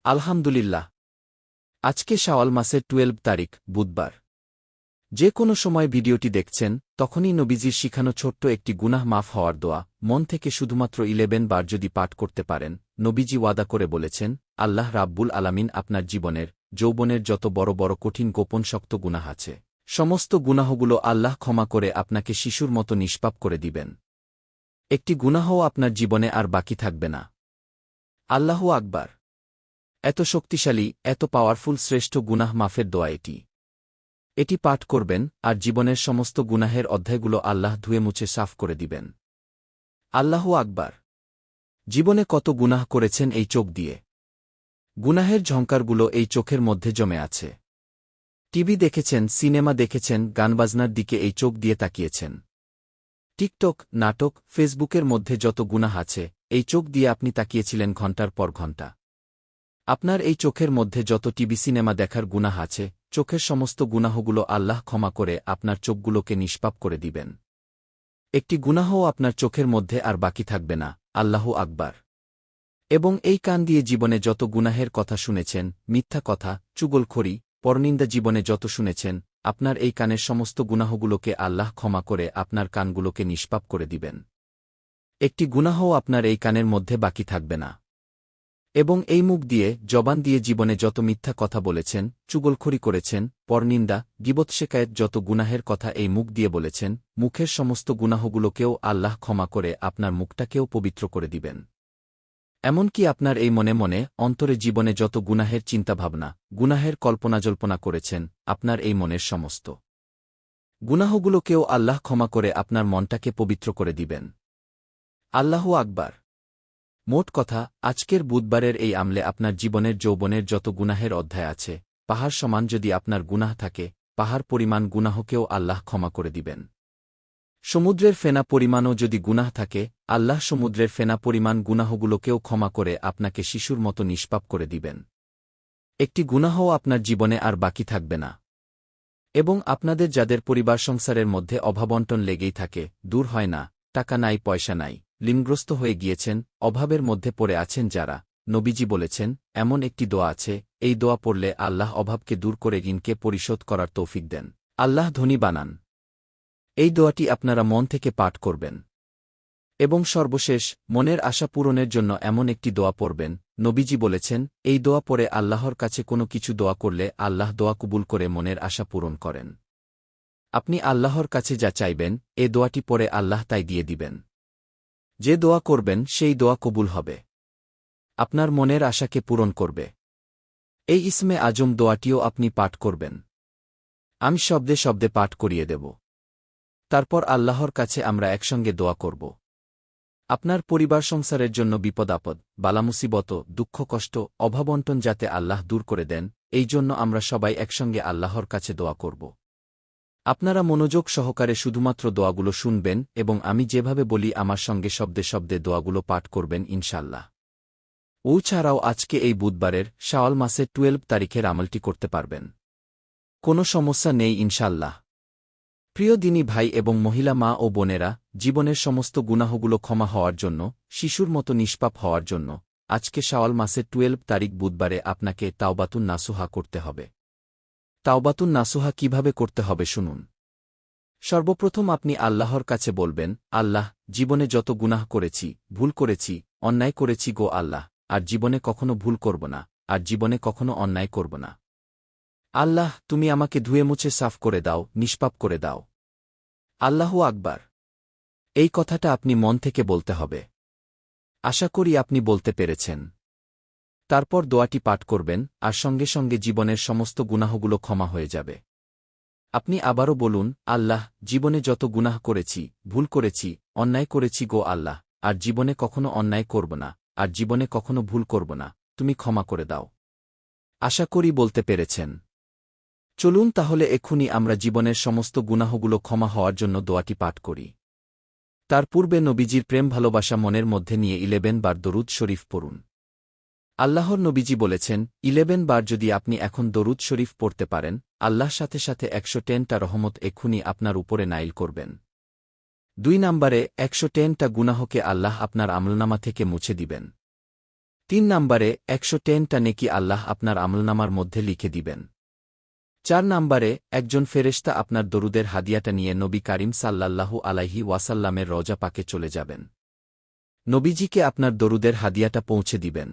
আলহামদুলিল্লাহ। আজকে শাওয়াল মাসের 12 তারিখ বুধবার। যে কোনো সময় ভিডিওটি দেখছেন তখনই নবীজির শিখানো ছোট্ট একটি গুনাহ মাফ হওয়ার দোয়া মন থেকে শুধুমাত্র 11 বার যদি পাঠ করতে পারেন, নবীজি ওয়াদা করে বলেছেন, আল্লাহ রাব্বুল আলামিন আপনার জীবনের যৌবনের যত বড় বড় কঠিন গোপন শক্ত গুনাহ আছে, সমস্ত গুনাহগুলো আল্লাহ ক্ষমা করে আপনাকে শিশুর মতো নিষ্পাপ করে দিবেন। একটি গুনাহও আপনার জীবনে আর বাকি থাকবে না। আল্লাহু আকবার। এত শক্তিশালী, এত পাওয়ারফুল শ্রেষ্ঠ গুনাহ মাফের দোয়া এটি পাঠ করবেন আর জীবনের সমস্ত গুনাহের অধ্যায়গুলো আল্লাহ ধুয়ে মুছে সাফ করে দিবেন। আল্লাহু আকবার। জীবনে কত গুনাহ করেছেন এই চোখ দিয়ে। গুনাহের ঝঙ্কারগুলো এই চোখের মধ্যে জমে আছে। টিভি দেখেছেন, সিনেমা দেখেছেন, গানবাজনার দিকে এই চোখ দিয়ে তাকিয়েছেন। টিকটক, নাটক, ফেসবুকের মধ্যে যত গুনাহ আছে, এই চোখ দিয়ে আপনি তাকিয়েছিলেন ঘণ্টার পর ঘণ্টা। আপনার এই চোখের মধ্যে যত টিভি সিনেমা দেখার গুনাহ আছে, চোখের সমস্ত গুনাহগুলো আল্লাহ ক্ষমা করে আপনার চোখগুলোকে নিষ্পাপ করে দিবেন। একটি গুনাহও আপনার চোখের মধ্যে আর বাকি থাকবে না। আল্লাহু আকবার। এবং এই কান দিয়ে জীবনে যত গুনাহের কথা শুনেছেন, মিথ্যা কথা, চুগলখড়ি, পরনিন্দা জীবনে যত শুনেছেন, আপনার এই কানের সমস্ত গুনাহগুলোকে আল্লাহ ক্ষমা করে আপনার কানগুলোকে নিষ্পাপ করে দিবেন। একটি গুনাহও আপনার এই কানের মধ্যে বাকি থাকবে না। এবং এই মুখ দিয়ে, জবান দিয়ে জীবনে যত মিথ্যা কথা বলেছেন, চুগলখড়ি করেছেন, পরনিন্দা, গীবত শেকায়েত যত গুনাহের কথা এই মুখ দিয়ে বলেছেন, মুখের সমস্ত গুনাহগুলোকেও আল্লাহ ক্ষমা করে আপনার মুখটাকেও পবিত্র করে দিবেন। এমনকি আপনার এই মনে মনে অন্তরে জীবনে যত গুনাহের চিন্তাভাবনা, গুনাহের কল্পনাজল্পনা করেছেন, আপনার এই মনের সমস্ত গুনাহগুলোকেও আল্লাহ ক্ষমা করে আপনার মনটাকে পবিত্র করে দিবেন। আল্লাহু আকবার। মোট কথা, আজকের বুধবারের এই আমলে আপনার জীবনের যৌবনের যত গুনাহের অধ্যায় আছে, পাহাড় সমান যদি আপনার গুনাহ থাকে, পাহাড় পরিমাণ গুনাহকেও আল্লাহ ক্ষমা করে দিবেন। সমুদ্রের ফেনা পরিমাণও যদি গুনাহ থাকে, আল্লাহ সমুদ্রের ফেনা পরিমাণ গুনাহগুলোকেও ক্ষমা করে আপনাকে শিশুর মতো নিষ্পাপ করে দিবেন। একটি গুনাহও আপনার জীবনে আর বাকি থাকবে না। এবং আপনাদের যাদের পরিবার সংসারের মধ্যে অভাবন্টন লেগেই থাকে, দূর হয় না, টাকা নাই, পয়সা নাই, ঋণগ্রস্ত হয়ে গিয়েছেন, অভাবের মধ্যে পড়ে আছেন যারা, নবীজি বলেছেন, এমন একটি দোয়া আছে, এই দোয়া পড়লে আল্লাহ অভাবকে দূর করে ঋণকে পরিশোধ করার তৌফিক দেন, আল্লাহ ধনী বানান। এই দোয়াটি আপনারা মন থেকে পাঠ করবেন। এবং সর্বশেষ, মনের আশা পূরণের জন্য এমন একটি দোয়া পড়বেন। নবীজি বলেছেন, এই দোয়া পড়ে আল্লাহর কাছে কোনো কিছু দোয়া করলে আল্লাহ দোয়া কবুল করে মনের আশা পূরণ করেন। আপনি আল্লাহর কাছে যা চাইবেন, এ দোয়াটি পড়ে আল্লাহ তাই দিয়ে দিবেন। যে দোয়া করবেন সেই দোয়া কবুল হবে, আপনার মনের আশাকে পূরণ করবে। এই ইসমে আজম দোয়াটিও আপনি পাঠ করবেন। আমি শব্দে শব্দে পাঠ করিয়ে দেব। তারপর আল্লাহর কাছে আমরা একসঙ্গে দোয়া করব। আপনার পরিবার সংসারের জন্য বিপদ আপদ, বালামুসিবত, দুঃখ কষ্ট, অভাবন্টন যাতে আল্লাহ দূর করে দেন, এই জন্য আমরা সবাই একসঙ্গে আল্লাহর কাছে দোয়া করব। আপনারা মনোযোগ সহকারে শুধুমাত্র দোয়াগুলো শুনবেন এবং আমি যেভাবে বলি আমার সঙ্গে শব্দে শব্দে দোয়াগুলো পাঠ করবেন ইনশাল্লাহ। ও ছাড়াও আজকে এই বুধবারের শাওয়াল মাসের 12 তারিখের আমলটি করতে পারবেন। কোনো সমস্যা নেই ইনশাল্লাহ। প্রিয় দিনী ভাই এবং মহিলা মা ও বোনেরা, জীবনের সমস্ত গুনাহগুলো ক্ষমা হওয়ার জন্য, শিশুর মতো নিষ্পাপ হওয়ার জন্য, আজকে শাওয়াল মাসের 12 তারিখ বুধবারে আপনাকে তাওবাতুন নাসুহা করতে হবে। তাওবাতুন নাসুহা কিভাবে করতে হবে শুনুন। সর্বপ্রথম আপনি আল্লাহর কাছে বলবেন, আল্লাহ, জীবনে যত গুনাহ করেছি, ভুল করেছি, অন্যায় করেছি গো আল্লাহ, আর জীবনে কখনো ভুল করব না, আর জীবনে কখনো অন্যায় করব না। আল্লাহ, তুমি আমাকে ধুয়ে মুছে সাফ করে দাও, নিষ্পাপ করে দাও। আল্লাহু আকবার। এই কথাটা আপনি মন থেকে বলতে হবে। আশা করি আপনি বলতে পেরেছেন। তারপর দোয়াটি পাঠ করবেন আর সঙ্গে সঙ্গে জীবনের সমস্ত গুনাহগুলো ক্ষমা হয়ে যাবে। আপনি আবারও বলুন, আল্লাহ, জীবনে যত গুনাহ করেছি, ভুল করেছি, অন্যায় করেছি গো আল্লাহ, আর জীবনে কখনো অন্যায় করব না, আর জীবনে কখনো ভুল করব না, তুমি ক্ষমা করে দাও। আশা করি বলতে পেরেছেন। চলুন তাহলে এক্ষুনি আমরা জীবনের সমস্ত গুনাহগুলো ক্ষমা হওয়ার জন্য দোয়াটি পাঠ করি। তার পূর্বে নবীজির প্রেম ভালোবাসা মনের মধ্যে নিয়ে 11 বার দরুদ শরীফ পড়ুন। আল্লাহর নবীজি বলেছেন, 11 বার যদি আপনি এখন দরুদ শরীফ পড়তে পারেন, আল্লাহ সাথে সাথে 110টা রহমত এক্ষুনি আপনার উপরে নাইল করবেন। 2 নম্বরে, 110টা গুনাহকে আল্লাহ আপনার আমলনামা থেকে মুছে দিবেন। 3 নম্বরে 110টা নেকি আল্লাহ আপনার আমলনামার মধ্যে লিখে দিবেন। 4 নম্বরে একজন ফেরেশতা আপনার দরুদের হাদিয়াটা নিয়ে নবী কারীম সাল্লাল্লাহু আলাইহি ওয়াসাল্লামের রওজা পাকে চলে যাবেন। নবীজিকে আপনার দরুদের হাদিয়াটা পৌঁছে দিবেন।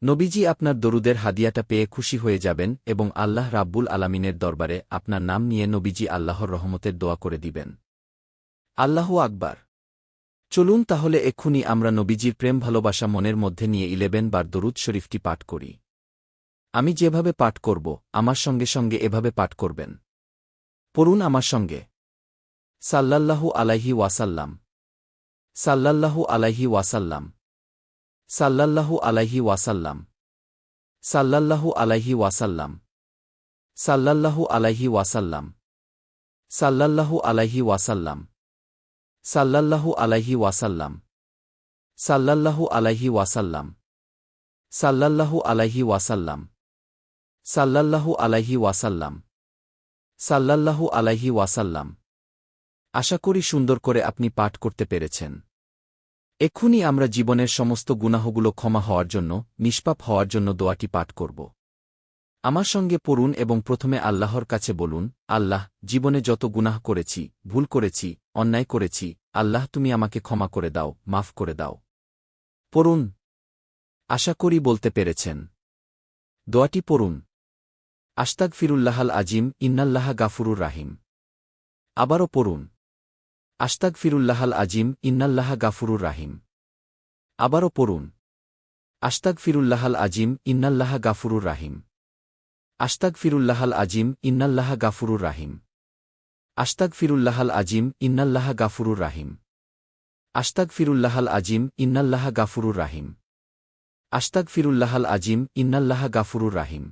নবীজি আপনার দরুদের হাদিয়াটা পেয়ে খুশি হয়ে যাবেন এবং আল্লাহ রাব্বুল আলামিনের দরবারে আপনার নাম নিয়ে নবীজি আল্লাহর রহমতের দোয়া করে দিবেন। আল্লাহু আকবার। চলুন তাহলে এক্ষুনি আমরা নবীজির প্রেম ভালোবাসা মনের মধ্যে নিয়ে 11 বার দরুদ শরীফটি পাঠ করি। আমি যেভাবে পাঠ করব, আমার সঙ্গে সঙ্গে এভাবে পাঠ করবেন। পড়ুন আমার সঙ্গে। সাল্লাল্লাহু আলাইহি ওয়াসাল্লাম, সাল্লাল্লাহু আলাইহি ওয়াসাল্লাম, সাল্লাল্লাহু আলাইহি ওয়াসাল্লাম, সাল্লাল্লাহু আলাইহি ওয়াসাল্লাম, সাল্লাল্লাহু আলাইহি ওয়াসাল্লাম, সাল্লাল্লাহু আলাইহি ওয়াসাল্লাম, সাল্লাল্লাহু আলাইহি ওয়াসাল্লাম, সাল্লাল্লাহু আলাইহি ওয়াসাল্লাম, সাল্লাল্লাহু আলাইহি ওয়াসাল্লাম, সাল্লাল্লাহু আলাইহি ওয়াসাল্লাম, সাল্লাল্লাহু আলাইহি ওয়াসাল্লাম। আশা করি সুন্দর করে আপনি পাঠ করতে পেরেছেন। এক্ষুনি আমরা জীবনের সমস্ত গুনাহগুলো ক্ষমা হওয়ার জন্য, নিষ্পাপ হওয়ার জন্য দোয়াটি পাঠ করব। আমার সঙ্গে পড়ুন এবং প্রথমে আল্লাহর কাছে বলুন, আল্লাহ, জীবনে যত গুনাহ করেছি, ভুল করেছি, অন্যায় করেছি, আল্লাহ তুমি আমাকে ক্ষমা করে দাও, মাফ করে দাও। পড়ুন। আশা করি বলতে পেরেছেন। দোয়াটি পড়ুন। আস্তাগফিরুল্লাহাল আজিম, ইন্নাল্লাহা গাফুরুর রাহিম। আবারও পড়ুন। আস্তাগফিরুল্লাহাল আজিম, ইন্নাল্লাহা গাফুরুর রাহিম। আবারও পড়ুন। আস্তাগফিরুল্লাহাল আজিম, ইন্নাল্লাহা গাফুরুর রাহিম। আস্তাগফিরুল্লাহাল আজিম, ইন্নাল্লাহা গাফুরুর রাহিম। আস্তাগফিরুল্লাহাল আজিম, ইন্নাল্লাহা গাফুরুর রাহিম। আস্তাগফিরুল্লাহাল আজিম, ইন্নাল্লাহা গাফুরুর রাহিম। আস্তাগফিরুল্লাহাল আজিম, ইন্নাল্লাহা গাফুরুর রাহিম।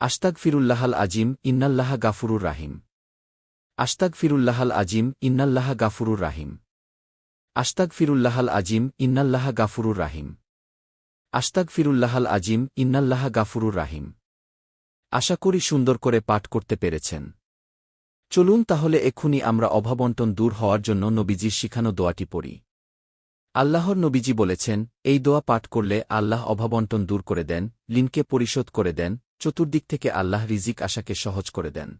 আস্তাগফিরুল্লাহাল আজিম, ইন্নাল্লাহা গাফুরুর রাহিম। আস্তাগফিরুল্লাহাল আজিম, ইন্নাল্লাহা গাফুরুর রাহিম। আস্তাগফিরুল্লাহাল আজিম, ইন্নাল্লাহা গাফুরুর রাহিম। আস্তাগফিরুল্লাহাল আজিম, ইন্নাল্লাহা গাফুরুর রাহিম। আশা করি সুন্দর করে পাঠ করতে পেরেছেন। চলুন তাহলে এক্ষুনি আমরা অভাবন্টন দূর হওয়ার জন্য নবীজির শিখানো দোয়াটি পড়ি। আল্লাহর নবীজি বলেছেন, এই দোয়া পাঠ করলে আল্লাহ অভাবন্টন দূর করে দেন, ঋণকে পরিশোধ করে দেন, চতুর্দিক থেকে আল্লাহ রিজিক আশাকে সহজ করে দেন।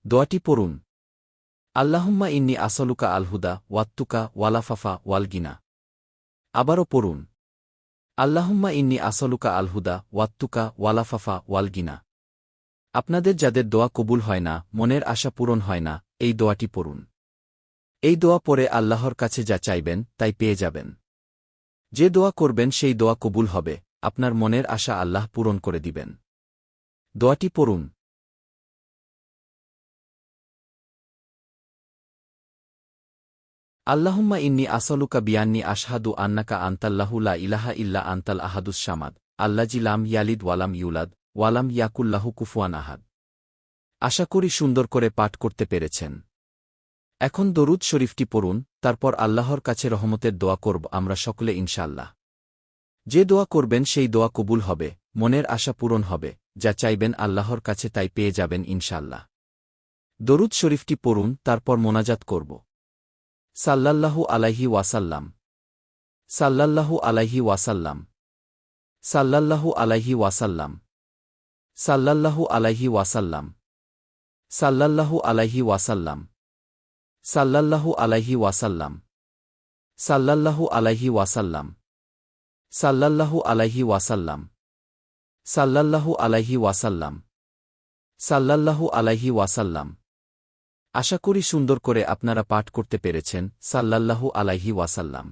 দোয়াটি পড়ুন। আল্লাহুম্মা ইন্নি আসলুকা আলহুদা, ওয়াত্তুকা, ওয়ালাফাফা, ওয়ালগিনা। আবারও পড়ুন। আল্লাহুম্মা ইন্নি আসলুকা আলহুদা, ওয়াত্তুকা, ওয়ালাফাফা, ওয়ালগিনা। আপনাদের যাদের দোয়া কবুল হয় না, মনের আশা পূরণ হয় না, এই দোয়াটি পড়ুন। এই দোয়া পড়ে আল্লাহর কাছে যা চাইবেন, তাই পেয়ে যাবেন। যে দোয়া করবেন সেই দোয়া কবুল হবে, আপনার মনের আশা আল্লাহ পূরণ করে দিবেন। দোয়াটি পড়ুন। আল্লাহুম্মা ইন্নি আসলুকা বিয়ান্নি আশহাদু আন্নাকা আনতাল্লাহু লা ইলাহা ইল্লা আনতাল আহাদুস সামাদ, আল্লাজি লাম ইয়ালিদ ওয়ালাম ইউলাদ, ওয়ালাম ইয়াকুল্লাহু কুফুয়ান আহাদ। আশা করি সুন্দর করে পাঠ করতে পেরেছেন। এখন দরুদ শরীফটি পড়ুন, তারপর আল্লাহর কাছে রহমতের দোয়া করব আমরা সকলে ইনশাআল্লাহ। যে দোয়া করবেন সেই দোয়া কবুল হবে, মনের আশা পূরণ হবে, যা চাইবেন আল্লাহর কাছে তাই পেয়ে যাবেন ইনশাআল্লাহ। দরুদ শরীফটি পড়ুন, তারপর মোনাজাত করব। সাল্লাল্লাহু আলাইহি ওয়াসাল্লাম, সাল্লাল্লাহু আলাইহি ওয়াসাল্লাম, সাল্লাল্লাহু আলাইহি ওয়াসাল্লাম, সাল্লাল্লাহু আলাইহি ওয়াসাল্লাম, সাল্লাল্লাহু আলাইহি ওয়াসাল্লাম, সাল্লাল্লাহু আলাইহি ওয়াসাল্লাম, সাল্লাল্লাহু আলাইহি ওয়াসাল্লাম, সাল্লাল্লাহু আলাইহি ওয়াসাল্লাম, সাল্লাল্লাহু আলাইহি ওয়াসাল্লাম, সাল্লাল্লাহু আলাইহি ওয়াসাল্লাম। আশা করি সুন্দর করে আপনারা পাঠ করতে পেরেছেন। সাল্লাল্লাহু আলাইহি ওয়াসাল্লাম।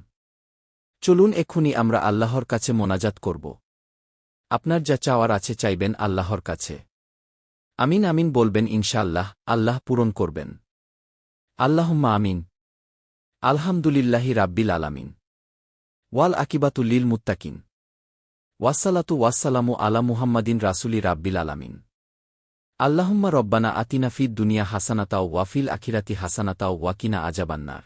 চলুন এক্ষুনি আমরা আল্লাহর কাছে মোনাজাত করব। আপনার যা চাওয়ার আছে চাইবেন আল্লাহর কাছে। আমিন আমিন বলবেন ইনশাআল্লাহ, আল্লাহ পূরণ করবেন। আল্লাহুম্মা আমিন। আলহামদুলিল্লাহি রাব্বিল আলামিন। ওয়াল আকিবাতু লিল মুত্তাকিন। ওয়াসসালাতু ওয়াসসালামু আলা মুহাম্মাদিন রাসূলি রাব্বিল আলামিন। আল্লাহুম্মা রব্বানা আতিনা ফিদ দুনিয়া হাসানাতাও ওয়া ফিল আখিরাতি হাসানাতাও ওয়া কিনা আযাবান্নার।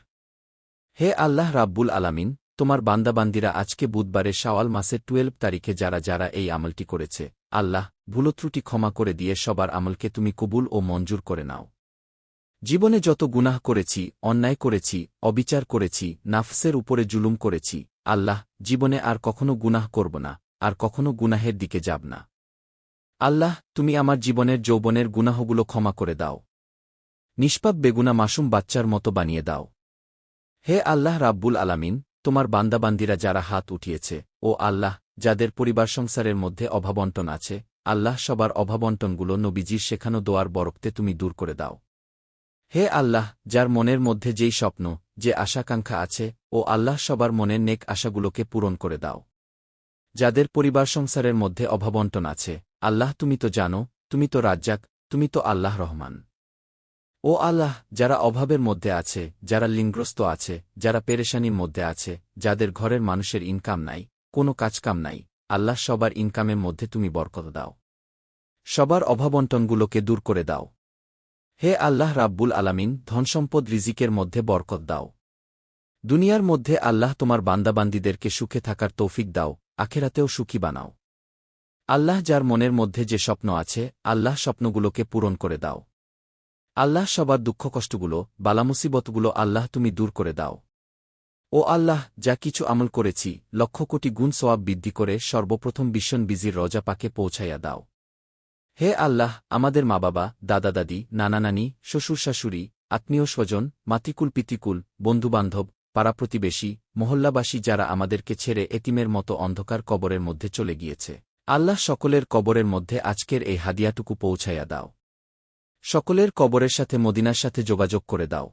হে আল্লাহ রাব্বুল আলামিন, তোমার বান্দাবান্দিরা আজকে বুধবারে শাওয়াল মাসের 12 তারিখে যারা যারা এই আমলটি করেছে, আল্লাহ ভুলত্রুটি ক্ষমা করে দিয়ে সবার আমলকে তুমি কবুল ও মঞ্জুর করে নাও। জীবনে যত গুনাহ করেছি, অন্যায় করেছি, অবিচার করেছি, নাফসের উপরে জুলুম করেছি, আল্লাহ, জীবনে আর কখনো গুনাহ করব না, আর কখনো গুনাহের দিকে যাব না। আল্লাহ, তুমি আমার জীবনের যৌবনের গুনাহগুলো ক্ষমা করে দাও। নিষ্পাপ বেগুনা মাসুম বাচ্চার মতো বানিয়ে দাও। হে আল্লাহ রাব্বুল আলামিন, তোমার বান্দাবান্দিরা যারা হাত উঠিয়েছে, ও আল্লাহ, যাদের পরিবার সংসারের মধ্যে অভাবন্টন আছে, আল্লাহ সবার অভাবন্টনগুলো নবীজির শেখানো দোয়ার বরকতে তুমি দূর করে দাও। হে আল্লাহ, যার মনের মধ্যে যেই স্বপ্ন, যে আশাকাঙ্ক্ষা আছে, ও আল্লাহ সবার মনের নেক আশাগুলোকে পূরণ করে দাও। যাদের পরিবার সংসারের মধ্যে অভাবন্টন আছে, আল্লাহ তুমি তো জানো, তুমি তো রাজ্জাক, তুমি তো আল্লাহ রহমান। ও আল্লাহ, যারা অভাবের মধ্যে আছে, যারা লিঙ্গগ্রস্ত আছে, যারা পেরেশানির মধ্যে আছে, যাদের ঘরের মানুষের ইনকাম নাই, কোনো কাজকাম নাই, আল্লাহ সবার ইনকামের মধ্যে তুমি বরকত দাও। সবার অভাবন্টনগুলোকে দূর করে দাও। হে আল্লাহ রাব্বুল আলামিন, ধনসম্পদ রিজিকের মধ্যে বরকত দাও। দুনিয়ার মধ্যে আল্লাহ তোমার বান্দাবান্দিদেরকে সুখে থাকার তৌফিক দাও, আখেরাতেও সুখী বানাও। আল্লাহ, যার মনের মধ্যে যে স্বপ্ন আছে, আল্লাহ স্বপ্নগুলোকে পূরণ করে দাও। আল্লাহ, সবার দুঃখকষ্টগুলো, বালামুসিবতগুলো আল্লাহ তুমি দূর করে দাও। ও আল্লাহ, যা কিছু আমল করেছি, লক্ষ কোটি গুণ সওয়াব বৃদ্ধি করে সর্বপ্রথম বিশ্বনবীজির রজা পাকে পৌঁছাইয়া দাও। হে আল্লাহ, আমাদের মা বাবা, দাদা দাদি, নানা নানি, শ্বশুর শাশুড়ি, আত্মীয় স্বজন, মাতিকুল পিতিকুল, বন্ধুবান্ধব, পাড়া প্রতিবেশী, মহল্লাবাসী যারা আমাদেরকে ছেড়ে এতিমের মতো অন্ধকার কবরের মধ্যে চলে গিয়েছে, আল্লাহ সকলের কবরের মধ্যে আজকের এই হাদিয়াটুকু পৌঁছাইয়া দাও। সকলের কবরের সাথে মদিনার সাথে যোগাযোগ করে দাও।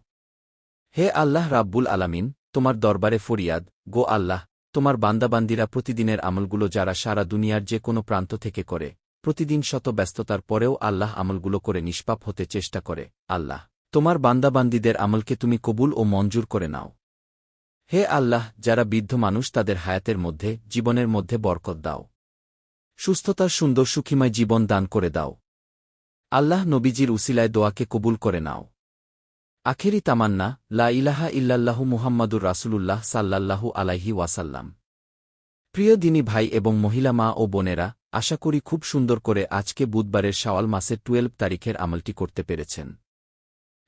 হে আল্লাহ রাব্বুল আলামিন, তোমার দরবারে ফরিয়াদ, গো আল্লাহ, তোমার বান্দাবান্দিরা প্রতিদিনের আমলগুলো যারা সারা দুনিয়ার যে কোনো প্রান্ত থেকে করে, প্রতিদিন শত ব্যস্ততার পরেও আল্লাহ আমলগুলো করে নিষ্পাপ হতে চেষ্টা করে, আল্লাহ, তোমার বান্দাবান্দিদের আমলকে তুমি কবুল ও মঞ্জুর করে নাও। হে আল্লাহ, যারা বৃদ্ধ মানুষ তাদের হায়াতের মধ্যে, জীবনের মধ্যে বরকত দাও। সুস্থতার সুন্দর সুখীময় জীবন দান করে দাও। আল্লাহ, নবীজির উসিলায় দোয়াকে কবুল করে নাও। আখেরি তামান্না, লা ইলাহা ইল্লাল্লাহু মুহাম্মাদুর রাসূলুল্লাহ সাল্লাল্লাহু আলাইহি ওয়াসাল্লাম। প্রিয় দিনী ভাই এবং মহিলা মা ও বোনেরা, আশা করি খুব সুন্দর করে আজকে বুধবারের শাওয়াল মাসের 12 তারিখের আমলটি করতে পেরেছেন।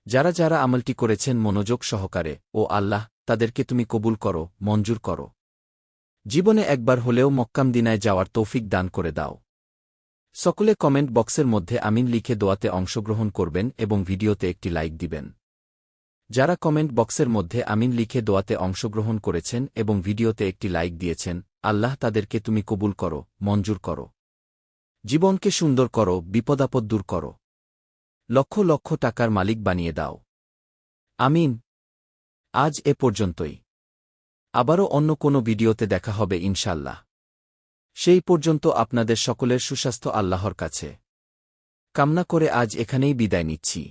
যারা যারা আমলটি করেছেন মনোযোগ সহকারে, ও আল্লাহ, তাদেরকে তুমি কবুল করো, মঞ্জুর করো। জীবনে একবার হলেও মক্কামদিনায় যাওয়ার তৌফিক দান করে দাও। সকলে কমেন্ট বক্সের মধ্যে আমিন লিখে দোয়াতে অংশগ্রহণ করবেন এবং ভিডিওতে একটি লাইক দিবেন। যারা কমেন্ট বক্সের মধ্যে আমিন লিখে দোয়াতে অংশগ্রহণ করেছেন এবং ভিডিওতে একটি লাইক দিয়েছেন, আল্লাহ তাদেরকে তুমি কবুল করো, মঞ্জুর করো। জীবনকে সুন্দর করো, বিপদাপদ দূর করো। লক্ষ লক্ষ টাকার মালিক বানিয়ে দাও। আমিন। আজ এ পর্যন্তই। আবারও অন্য কোনো ভিডিওতে দেখা হবে ইনশাল্লাহ। সেই পর্যন্ত আপনাদের সকলের সুস্বাস্থ্য আল্লাহর কাছে কামনা করে আজ এখানেই বিদায় নিচ্ছি।